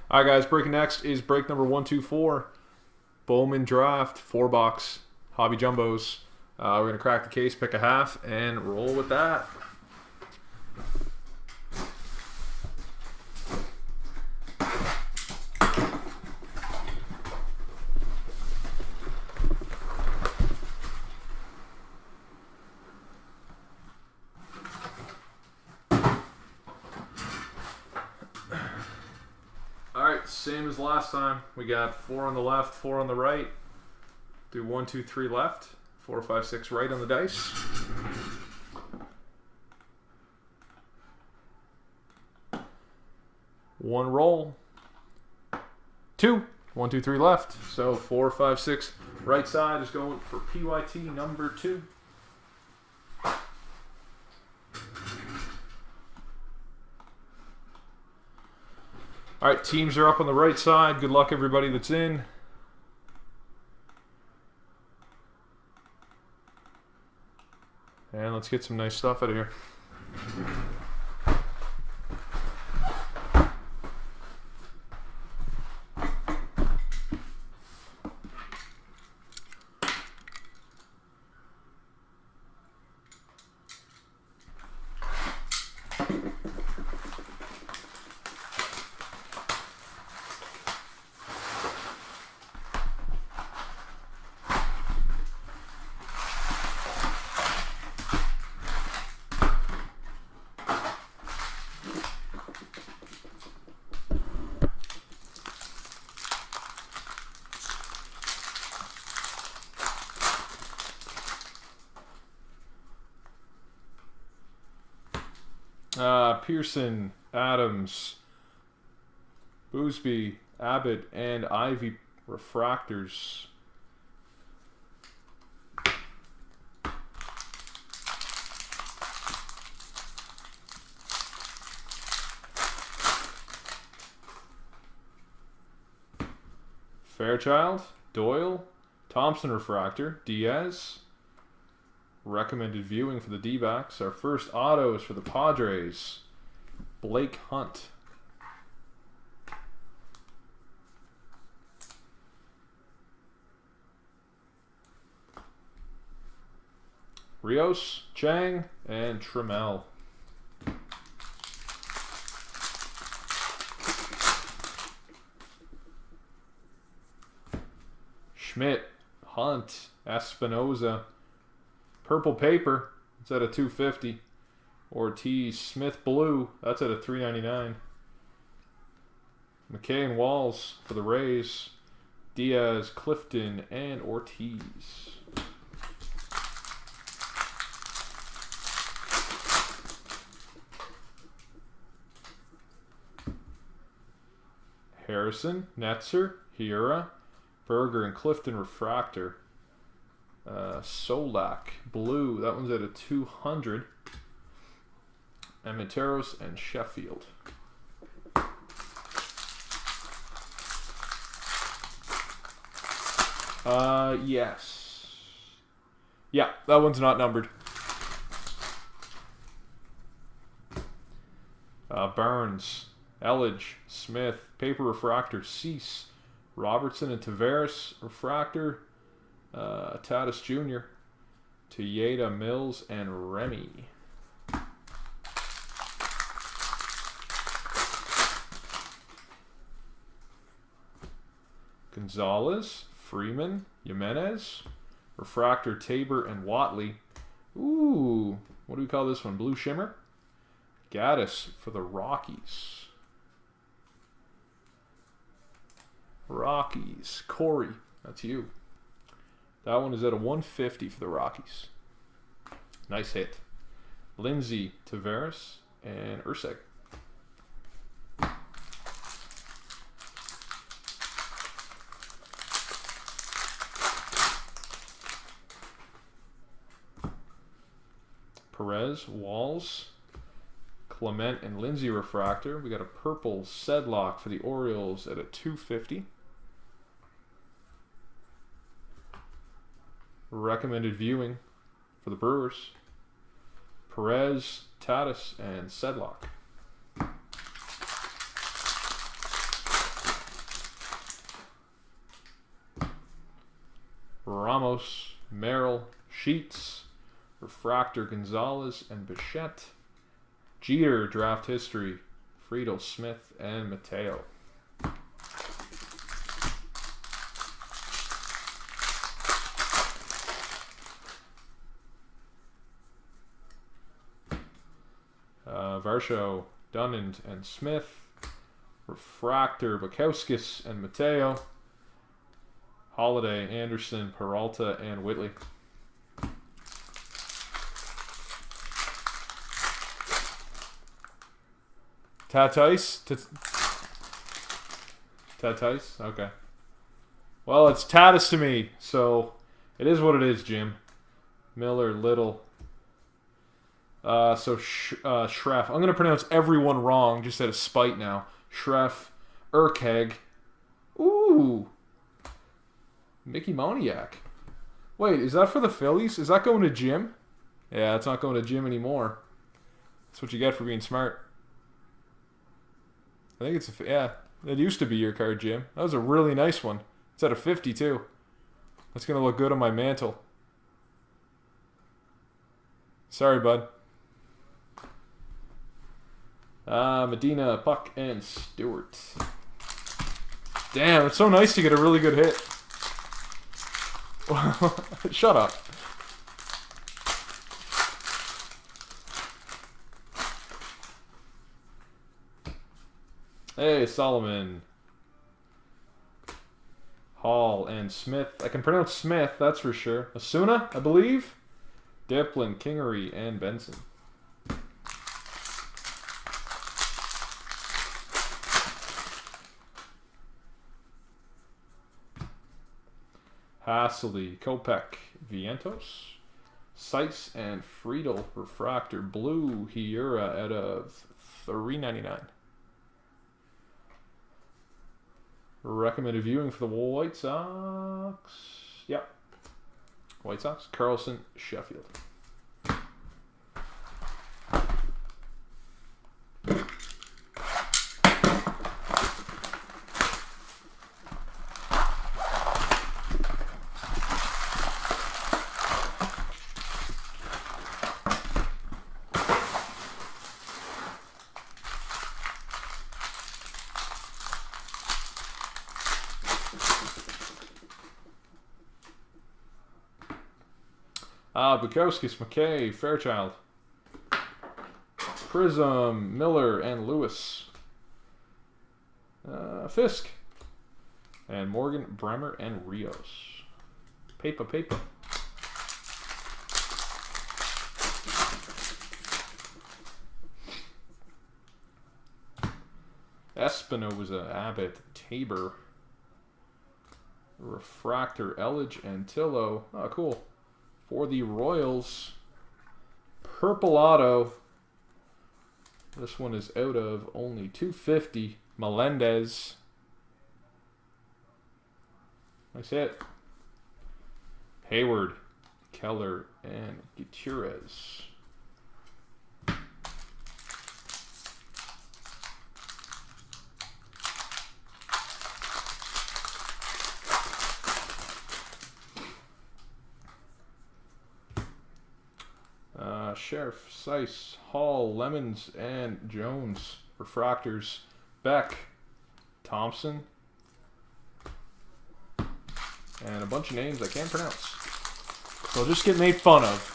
All right, guys. Breaking next is break number 124. Bowman draft 4-box hobby jumbos. We're gonna crack the case, pick a half, and roll with that. Alright, same as last time. We got 4 on the left, 4 on the right. Do 1, 2, 3 left. 4, 5, 6 right on the dice. One roll. 2. 1, 2, 3 left. So 4, 5, 6 right side is going for PYT number 2. All right, teams are up on the right side. Good luck, everybody that's in. And let's get some nice stuff out of here. Pearson, Adams, Boosby, Abbott, and Ivy refractors. Fairchild, Doyle, Thompson refractor, Diaz. Recommended viewing for the D-backs. Our first auto is for the Padres. Blake Hunt. Rios, Chang, and Trammell. Schmidt, Hunt, Espinoza. Purple paper, it's at a 250. Ortiz, Smith blue, that's at a 399. McKay and Walls for the Rays. Diaz, Clifton, and Ortiz. Harrison, Netzer, Hiura, Berger, and Clifton refractor. Solak, blue, that one's at a 200. Amateros and Sheffield. Yes. Yeah, that one's not numbered. Burns, Elledge, Smith, paper refractor, Cease, Robertson and Tavares refractor, Tatis Jr., Toyota, Mills, and Remy. Gonzalez, Freeman, Jimenez, refractor, Tabor, and Watley. Ooh, what do we call this one? Blue Shimmer? Gaddis for the Rockies. Rockies. Corey, that's you. That one is at a 150 for the Rockies. Nice hit. Lindsay, Tavares, and Urseg. Perez, Walls, Clement, and Lindsay refractor. We got a purple Sedlock for the Orioles at a 250. Recommended viewing for the Brewers. Perez, Tatis, and Sedlock. Ramos, Merrill, Sheets, Refractor Gonzalez and Bichette, Jeter draft history, Friedel, Smith, and Mateo. Varsho, Dunand, and Smith. Refractor, Bukowskis and Mateo. Holiday, Anderson, Peralta, and Whitley. Tatis? Tatis? Okay. Well, it's Tatis to me, so it is what it is, Jim. Miller, Little. Schreff. I'm going to pronounce everyone wrong just out of spite now. Schreff. Urkeg. Ooh. Mickey Moniak. Wait, is that for the Phillies? Is that going to Jim? Yeah, it's not going to Jim anymore. That's what you get for being smart. I think it's yeah, it used to be your card, Jim. That was a really nice one. It's at a 50 too. That's going to look good on my mantle. Sorry, bud. Medina, Puck, and Stewart. Damn, it's so nice to get a really good hit. Shut up. Hey, Solomon. Hall and Smith. I can pronounce Smith, that's for sure. Asuna, I believe. Diplin, Kingery, and Benson. Hasselly, Kopech, Vientos. Seiss and Friedel, Refractor, Blue, Hiura out of $3.99. Recommended viewing for the White Sox. Yep. White Sox. Carlson, Sheffield. Bukowskis, McKay, Fairchild. Prism, Miller, and Lewis. Fisk. And Morgan, Bremer, and Rios. Paper. Espinoza, Abbott, Tabor. Refractor, Elledge, and Tillo. Oh, cool. For the Royals, Purple Auto. This one is out of only 250. Melendez. That's it. Hayward, Keller, and Gutierrez. Sheriff, Seiss, Hall, Lemons, and Jones. Refractors, Beck, Thompson, and a bunch of names I can't pronounce. So I'll just get made fun of.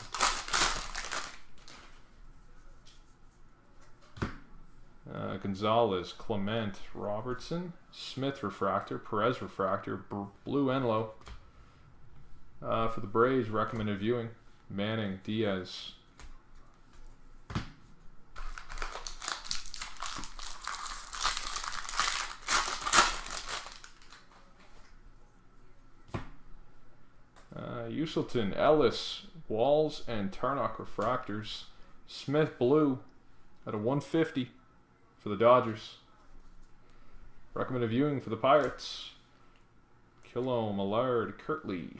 Gonzalez, Clement, Robertson, Smith Refractor, Perez Refractor, Blue Enlow. For the Braves, recommended viewing. Manning, Diaz. Uselton, Ellis, Walls, and Tarnock Refractors. Smith Blue at a 150 for the Dodgers. Recommended viewing for the Pirates. Killo, Millard, Kirtley.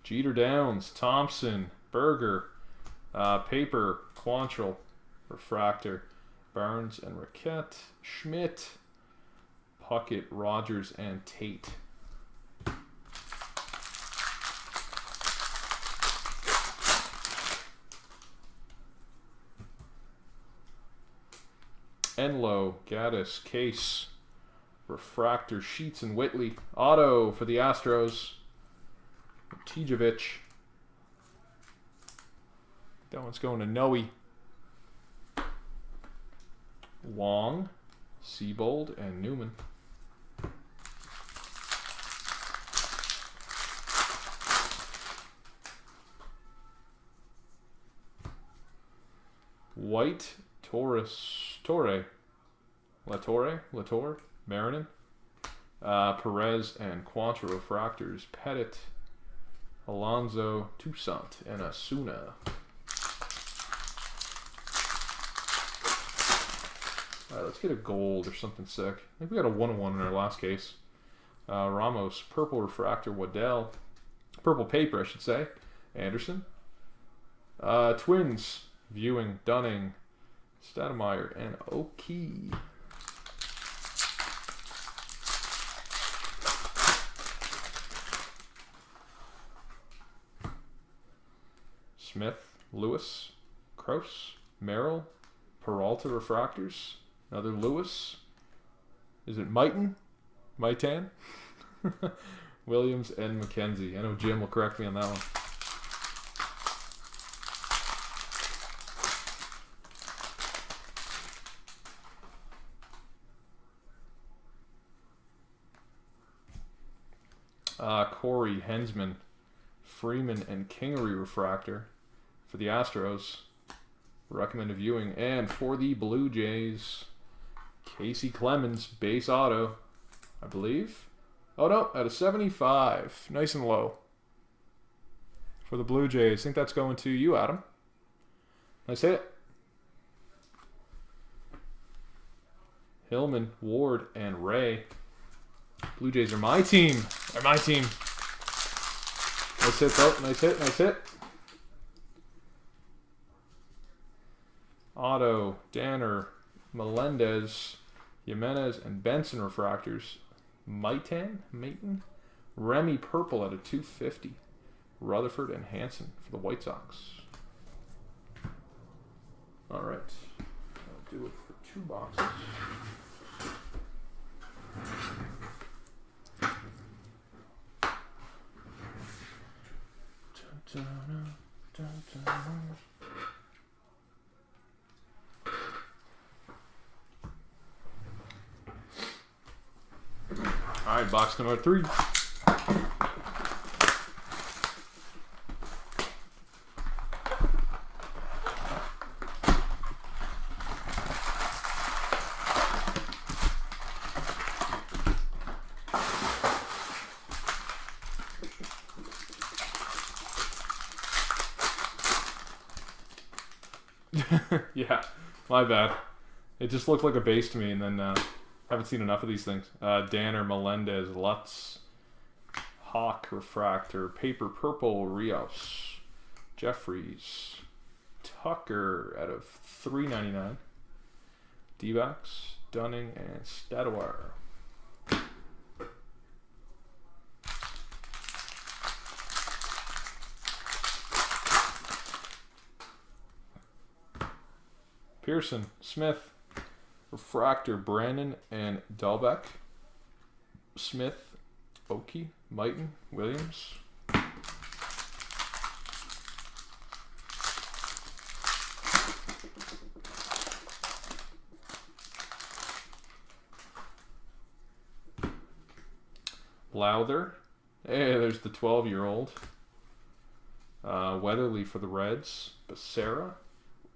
Jeter Downs, Thompson, Berger, Paper, Quantrill, Refractor. Barnes and Raquette. Schmidt. Puckett, Rogers, and Tate. Enlow, Gaddis, Case, Refractor, Sheets, and Whitley. Auto for the Astros. Tijovic. That one's going to Noe. Wong, Seabold, and Newman. White, Torre, Latour, Marinin, Perez, and Quantra Refractors, Pettit, Alonso, Toussaint, and Asuna. Alright, let's get a gold or something sick. I think we got a 1-1 in our last case. Ramos, Purple Refractor, Waddell, Purple Paper, I should say, Anderson. Twins, Viewing, Dunning, Stoudemire, and Oki. Smith, Lewis, Kraus, Merrill, Peralta Refractors, another Lewis. Is it Mighton? Maitan? Williams and McKenzie. I know Jim will correct me on that one. Corey, Hensman, Freeman, and Kingery Refractor for the Astros. Recommended viewing. And for the Blue Jays, Casey Clemens, base auto, I believe. Oh no, at a 75. Nice and low. For the Blue Jays. I think that's going to you, Adam. Nice hit. Hillman, Ward, and Ray. Blue Jays are my team. They're my team. Nice hit, though. Nice hit, nice hit. Otto, Danner, Melendez, Jimenez, and Benson Refractors. Maitan, Remy Purple at a 250. Rutherford and Hanson for the White Sox. All right. I'll do it for 2 boxes. All right, box number 3. Yeah, my bad. It just looked like a base to me, and then haven't seen enough of these things. Danner, Melendez, Lutz, Hawk, Refractor, Paper Purple, Rios, Jeffries, Tucker out of 399, D-backs, Dunning, and Stoudemire. Pearson, Smith, Refractor, Brandon, and Dahlbeck. Smith, Oki, Mighton, Williams. Lowther. Hey, there's the 12-year-old. Weatherly for the Reds. Becerra.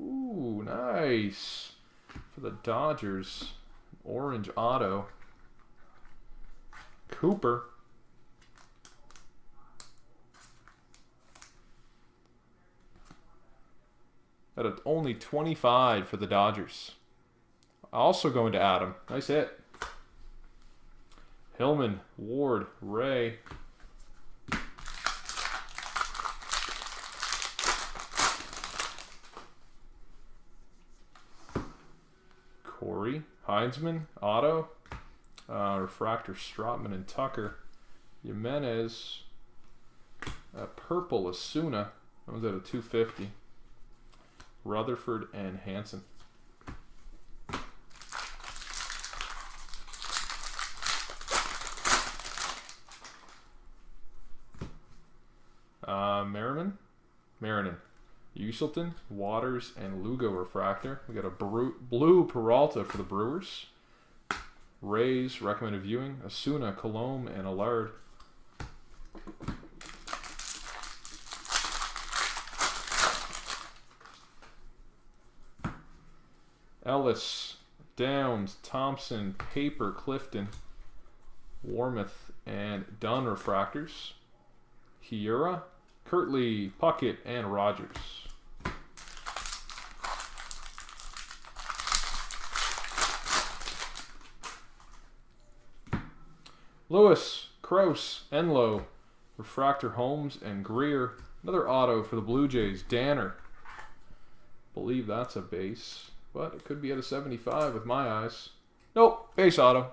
Ooh, nice. For the Dodgers, orange auto. Cooper. At only 25 for the Dodgers. Also going to Adam. Nice hit. Hillman, Ward, Ray. Corey. Heinzman, auto. Refractor, Strotman and Tucker. Jimenez. Purple, Asuna. That was at a 250. Rutherford and Hansen. Merriman. Uselton, Waters, and Lugo refractor. We got a blue Peralta for the Brewers. Rays, recommended viewing. Asuna, Colombe, and Allard. Ellis, Downs, Thompson, Paper, Clifton, Warmouth, and Dunn refractors. Hiura, Kirtley, Puckett, and Rogers. Lewis, Kraus, Enlow, refractor, Holmes, and Greer. Another auto for the Blue Jays, Danner. Believe that's a base, but it could be at a 75 with my eyes. Nope, base auto.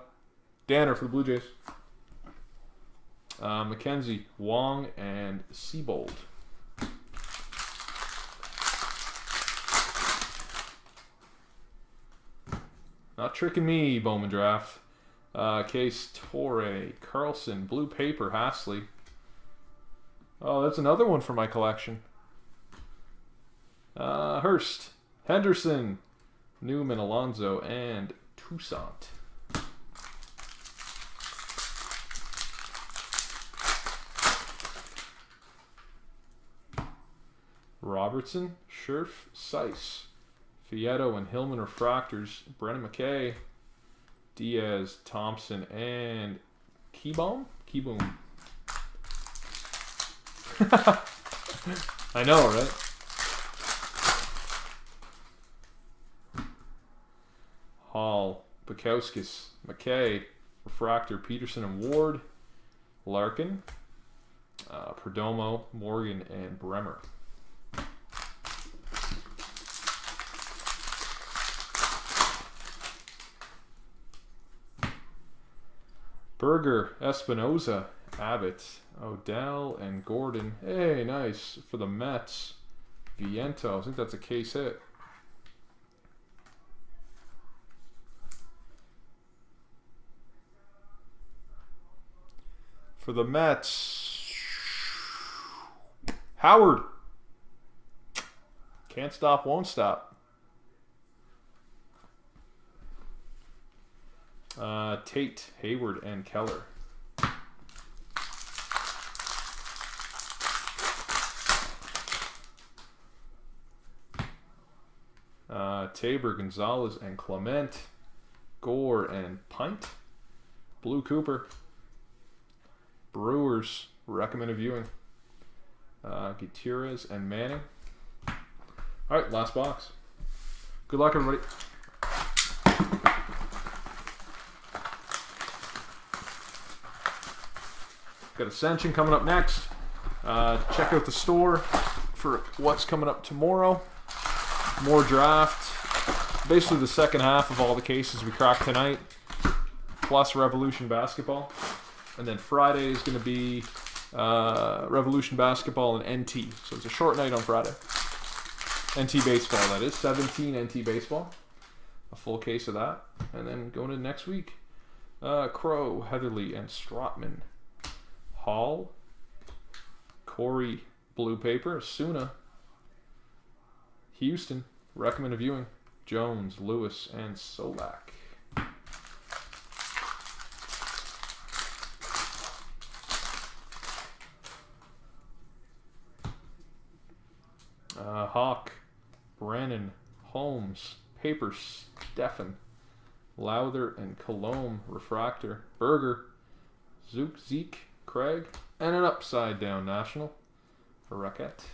Danner for the Blue Jays. McKenzie, Wong, and Seabold. Not tricking me, Bowman draft. Case Torre, Carlson, blue paper, Hasley. Oh, that's another one for my collection. Hurst, Henderson, Newman, Alonso, and Toussaint. Robertson, Scherf, Seiss, Fieto, and Hillman refractors. Brennan McKay, Diaz, Thompson, and Keyboom. I know, right? Hall, Bukowskis, McKay, refractor, Peterson and Ward, Larkin, Perdomo, Morgan, and Bremer. Berger, Espinoza, Abbott, Odell, and Gordon. Hey, nice. For the Mets, Viento. I think that's a case hit. For the Mets, Howard. Can't stop, won't stop. Tate, Hayward, and Keller. Tabor, Gonzalez, and Clement. Gore and Pint. Blue Cooper. Brewers, recommended viewing. Gutierrez and Manning. All right, last box. Good luck, everybody. Got Ascension coming up next. Check out the store for what's coming up tomorrow. More draft. Basically the second half of all the cases we cracked tonight. Plus Revolution Basketball. And then Friday is going to be Revolution Basketball and NT. So it's a short night on Friday. NT Baseball, that is. 17 NT Baseball. A full case of that. And then going into next week. Crow, Heatherly, and Strotman. Hall, Corey, blue paper, Asuna, Houston, recommended viewing, Jones, Lewis, and Solak. Hawk, Brennan, Holmes, Paper, Steffen, Lowther, and Colombe, refractor, Berger, Zeke, Craig, and an upside down national for Raquette.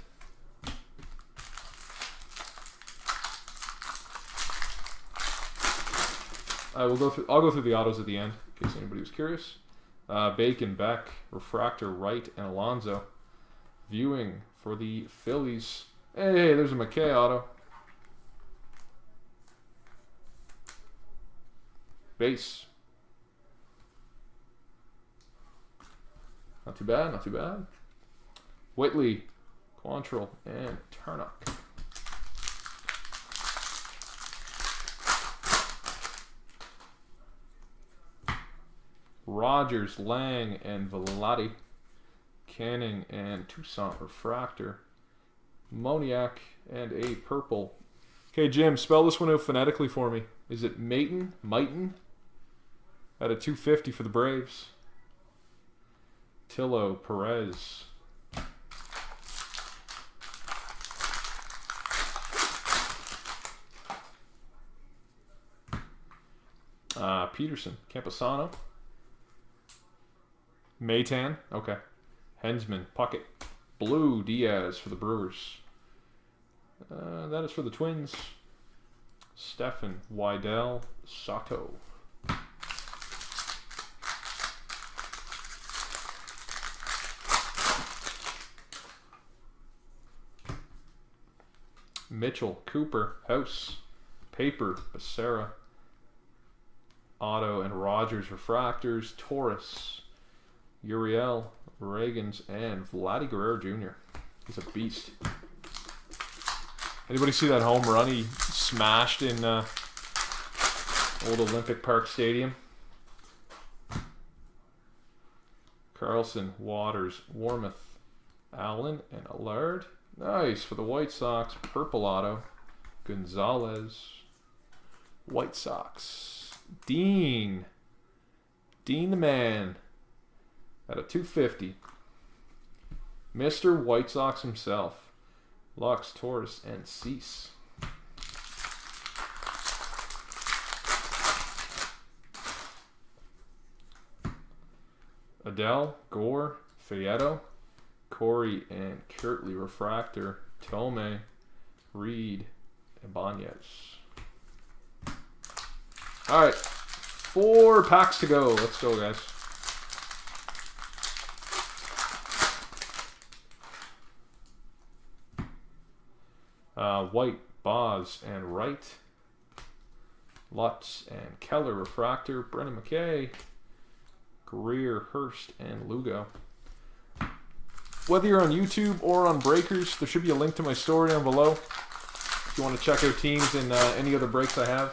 I'll go through the autos at the end in case anybody was curious. Bacon, Beck, refractor, Wright, and Alonso. Viewing for the Phillies. Hey, there's a McKay auto. Base. Not too bad, not too bad. Whitley, Quantrill, and Tarnock. Rogers, Lang, and Vladi. Canning and Toussaint Refractor. Moniak, and a purple. Okay, Jim, spell this one out phonetically for me. Is it Mayton? Mighton? At a 250 for the Braves. Tillo, Perez. Peterson, Camposano. Maytan, okay. Hensman, Puckett. Blue, Diaz for the Brewers. That is for the Twins. Stefan, Wydell, Sato. Mitchell, Cooper, House, Paper, Becerra, Otto and Rogers Refractors, Taurus, Uriel, Reagans, and Vladdy Guerrero Jr. He's a beast. Anybody see that home run he smashed in old Olympic Park Stadium? Carlson, Waters, Warmoth, Allen, and Allard. Nice for the White Sox. Purple auto. Gonzalez. White Sox. Dean. Dean the man. At a 250. Mr. White Sox himself. Lux, Torres, and Cease. Adele, Gore, Fayetto, Corey, and Kirtley Refractor, Tome, Reed, and Banez. All right, 4 packs to go. Let's go, guys. White, Boz, and Wright. Lutz and Keller Refractor, Brennan McKay, Greer, Hurst, and Lugo. Whether you're on YouTube or on Breakers, there should be a link to my store down below if you want to check out teams and any other breaks I have.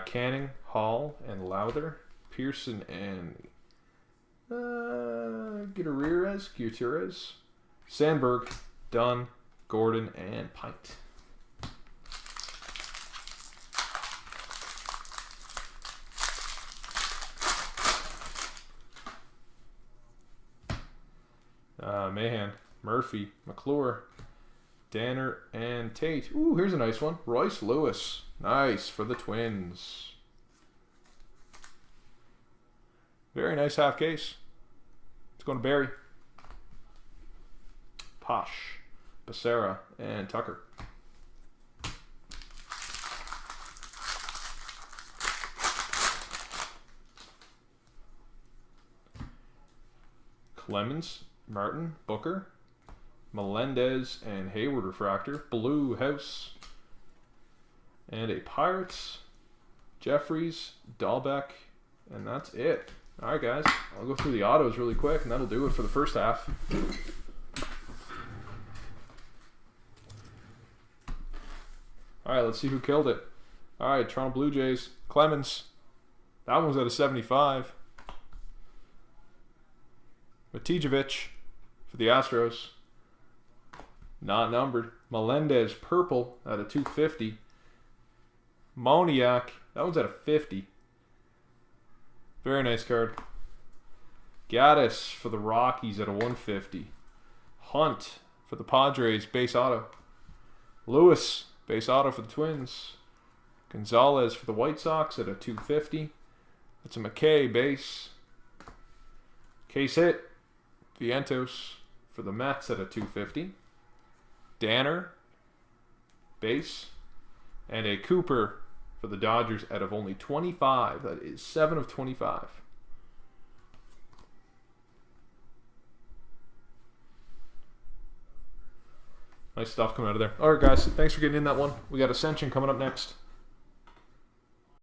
Canning, Hall, and Lowther, Pearson, and Gutierrez, Sandberg, Dunn, Gordon, and Pint. Mahan, Murphy, McClure, Danner, and Tate. Ooh, here's a nice one. Royce Lewis. Nice for the Twins. Very nice half case. It's going to Barry. Posh, Becerra, and Tucker. Clemens, Martin, Booker, Melendez, and Hayward Refractor. Blue House. And a Pirates, Jeffries, Dahlbeck, and that's it. All right, guys. I'll go through the autos really quick, and that'll do it for the first half. All right, let's see who killed it. All right, Toronto Blue Jays, Clemens. That one was at a 75. Matijevic for the Astros. Not numbered. Melendez, purple, at a 250. Moniak, that one's at a 50. Very nice card. Gaddis for the Rockies at a 150. Hunt for the Padres, base auto. Lewis, base auto for the Twins. Gonzalez for the White Sox at a 250. That's a McKay base. Case hit. Vientos for the Mets at a 250. Danner, base. And a Cooper for the Dodgers out of only 25. That is 7 of 25. Nice stuff coming out of there. All right, guys. Thanks for getting in that one. We got Ascension coming up next.